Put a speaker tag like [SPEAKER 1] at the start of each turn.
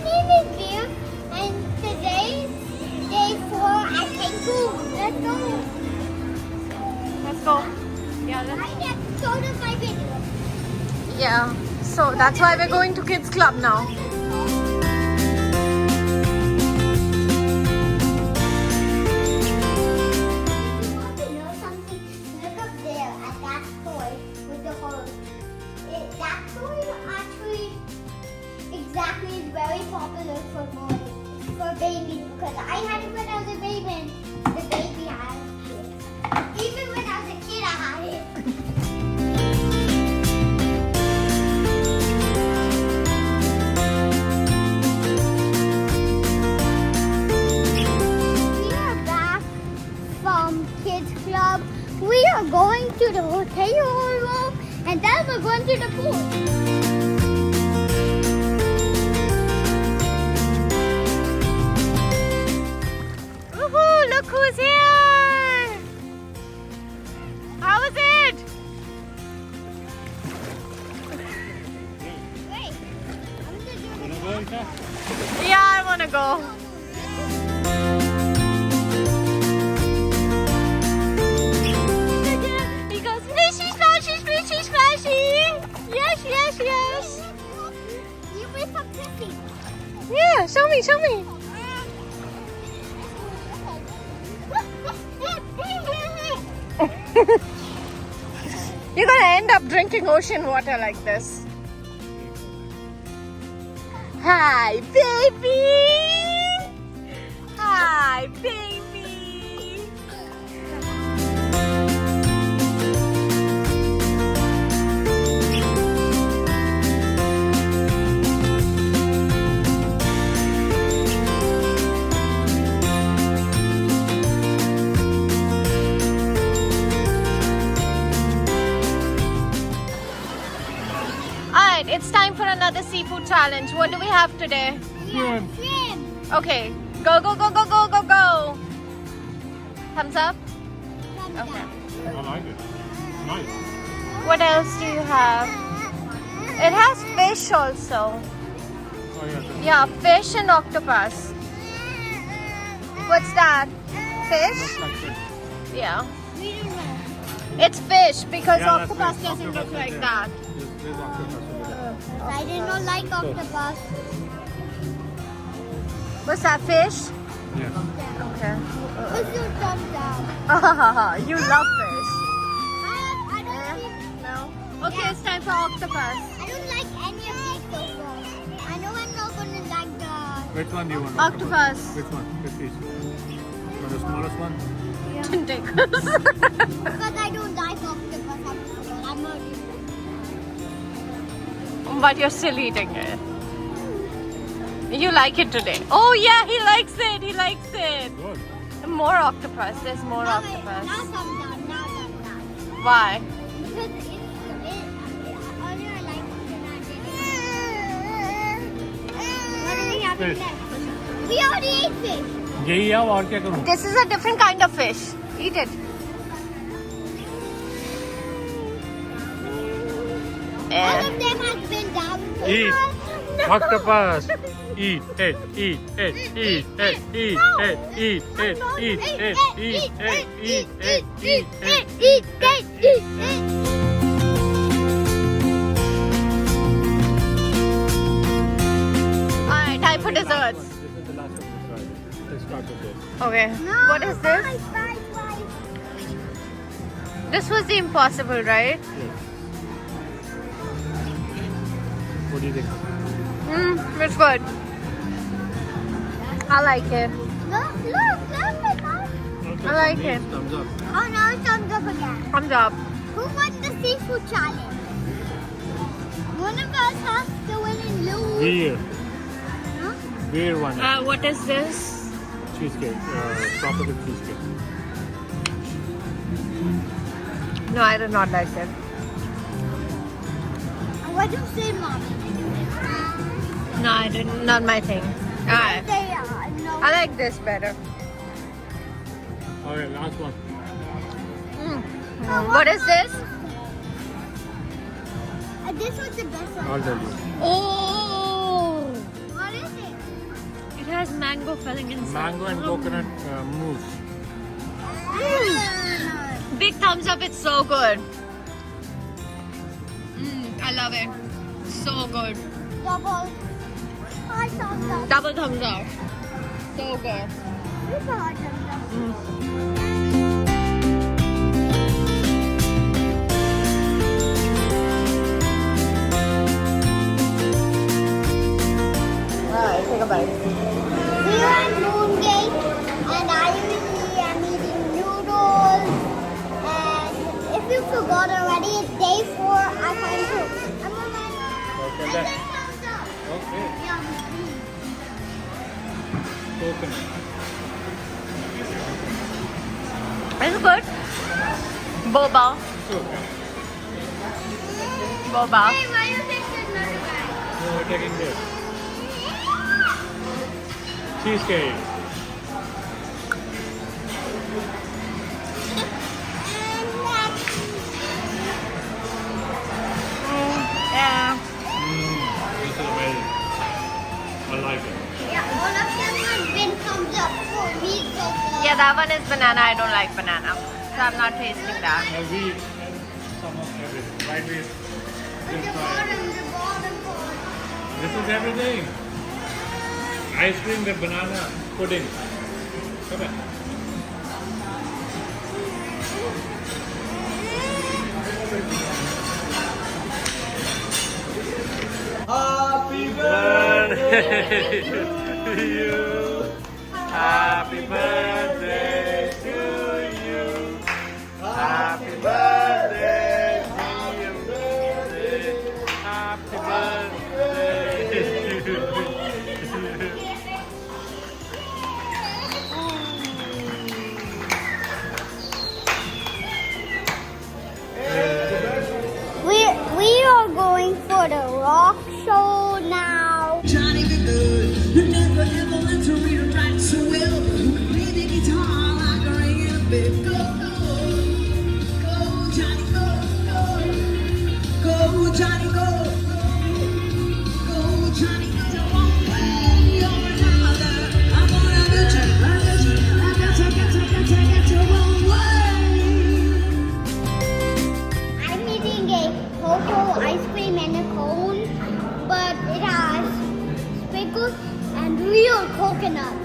[SPEAKER 1] name is Veer, and today's day 4 at Cancun. Let's go.
[SPEAKER 2] Let's go. Yeah, let's...
[SPEAKER 1] I get showed us my video.
[SPEAKER 2] Yeah. So that's why we're going to kids club now.
[SPEAKER 1] You want to know something? Look up there at that toy with the hole. That toy actually exactly is very popular for babies because I had it when I was a baby and the baby had it. Even when I was a kid, I had it. We are back from kids club. We are going to the hotel room and then we're going to the pool.
[SPEAKER 2] Woohoo! Look who's here! How is it?
[SPEAKER 1] Wait, I'm going to do this.
[SPEAKER 2] Yeah, I wanna go. He goes, fishy, splashy, fishy, splashy. Yes, yes, yes.
[SPEAKER 1] You were so pretty.
[SPEAKER 2] Yeah, show me, show me. You're gonna end up drinking ocean water like this. Hi, baby! Hi, baby! Alright, it's time for another seafood challenge. What do we have today?
[SPEAKER 1] Yeah, swim.
[SPEAKER 2] Okay, go, go, go, go, go, go, go. Thumbs up?
[SPEAKER 1] Thumbs
[SPEAKER 2] Okay.
[SPEAKER 1] up.
[SPEAKER 3] I like it. Nice.
[SPEAKER 2] What else do you have? It has fish also.
[SPEAKER 3] Oh yeah.
[SPEAKER 2] Yeah, fish and octopus. What's that? Fish?
[SPEAKER 3] That's good.
[SPEAKER 2] Yeah.
[SPEAKER 1] We don't know.
[SPEAKER 2] It's fish because
[SPEAKER 3] Yeah, that's
[SPEAKER 2] octopus
[SPEAKER 3] fish.
[SPEAKER 2] doesn't
[SPEAKER 3] Octopus
[SPEAKER 2] look
[SPEAKER 3] is
[SPEAKER 2] like
[SPEAKER 3] there.
[SPEAKER 2] that.
[SPEAKER 3] There's octopus over there.
[SPEAKER 1] I did not like octopus.
[SPEAKER 2] What's that, fish?
[SPEAKER 3] Yes.
[SPEAKER 2] Okay.
[SPEAKER 1] What's your thumbs down?
[SPEAKER 2] You love fish.
[SPEAKER 1] I don't think,
[SPEAKER 2] No? Okay, it's time for octopus.
[SPEAKER 1] I don't like any of these so far. I know I'm not gonna like the.
[SPEAKER 3] Which one do you want?
[SPEAKER 2] Octopus.
[SPEAKER 3] Which one? Which piece? Want the smallest one?
[SPEAKER 2] Take.
[SPEAKER 1] Because I don't like octopus. I'm not eating.
[SPEAKER 2] But you're still eating it. You like it today. Oh yeah, he likes it. He likes it.
[SPEAKER 3] Good.
[SPEAKER 2] More octopus. There's more
[SPEAKER 1] Now
[SPEAKER 2] octopus.
[SPEAKER 1] thumbs down. Now thumbs down.
[SPEAKER 2] Why?
[SPEAKER 1] Because earlier I liked it and I didn't. What do we have
[SPEAKER 3] Fish.
[SPEAKER 1] left? We already ate fish.
[SPEAKER 3] यही है और क्या करूँ?
[SPEAKER 2] This is a different kind of fish. Eat it.
[SPEAKER 1] All of them have been down.
[SPEAKER 3] Eat. Octopus. Eat it. Eat it. Eat it. Eat it. Eat it. Eat it. Eat it. Eat it. Eat it.
[SPEAKER 2] Alright, time for desserts.
[SPEAKER 3] This is the last one. Let's start with this.
[SPEAKER 2] Okay. What is this? This was the impossible, right?
[SPEAKER 3] Yes. What do you think?
[SPEAKER 2] It's good. I like it.
[SPEAKER 1] Look, look, look.
[SPEAKER 2] I like it.
[SPEAKER 3] Thumbs up.
[SPEAKER 1] Oh, now it's thumbs up again.
[SPEAKER 2] Thumbs up.
[SPEAKER 1] Who won the seafood challenge? One of us has to win and lose.
[SPEAKER 3] Veer.
[SPEAKER 1] Huh?
[SPEAKER 3] Veer one.
[SPEAKER 2] What is this?
[SPEAKER 3] Cheesecake. Tropical cheesecake.
[SPEAKER 2] No, I do not like it.
[SPEAKER 1] What do you say, Mom?
[SPEAKER 2] No, I didn't. Not my thing. Alright.
[SPEAKER 1] Say, no.
[SPEAKER 2] I like this better.
[SPEAKER 3] Alright, last one.
[SPEAKER 2] What is this?
[SPEAKER 1] This was the best one.
[SPEAKER 3] I'll tell you.
[SPEAKER 2] Oh!
[SPEAKER 1] What is it?
[SPEAKER 2] filling inside.
[SPEAKER 3] Mango and coconut mousse.
[SPEAKER 2] Big thumbs up, it's so good. I love it. So good.
[SPEAKER 1] Double. High thumbs up.
[SPEAKER 2] Double thumbs up. So good.
[SPEAKER 1] Super high thumbs up.
[SPEAKER 2] Alright, take a bite.
[SPEAKER 1] We are at Moongate, and I usually am eating noodles. And if you forgot already, it's day 4. I find food. I'm on my
[SPEAKER 3] Okay,
[SPEAKER 1] and
[SPEAKER 3] then.
[SPEAKER 1] then thumbs up.
[SPEAKER 3] Okay.
[SPEAKER 1] Yum.
[SPEAKER 3] Coconut.
[SPEAKER 2] It's good. Boba.
[SPEAKER 3] It's okay.
[SPEAKER 2] Boba.
[SPEAKER 1] Hey, why you take another bag?
[SPEAKER 3] No, we're taking this. Cheesecake.
[SPEAKER 2] Yeah.
[SPEAKER 3] This is amazing. I like it.
[SPEAKER 1] Yeah, all of them have been thumbs up for me so far.
[SPEAKER 2] Yeah, that one is banana. I don't like banana. So I'm not tasting that.
[SPEAKER 3] We and some of everything. Right, we
[SPEAKER 1] And
[SPEAKER 3] this
[SPEAKER 1] the
[SPEAKER 3] part.
[SPEAKER 1] bottom part.
[SPEAKER 3] This is everything. Ice cream with banana pudding. Come on. Happy birthday to you. Happy birthday to you. Happy birthday, dear birthday. Happy birthday to you.
[SPEAKER 1] We are going for the rock show now.
[SPEAKER 4] Johnny be good, who never ever learned to read or write so well, who can play the guitar like a ring and a bell. Go, go, go, Johnny, go, go, go, Johnny, go, go, Johnny, go. One way or another, I'm gonna get you, I got you, I got you one way.
[SPEAKER 1] I'm eating a cocoa ice cream and a cone, but it has sprinkles and real coconut.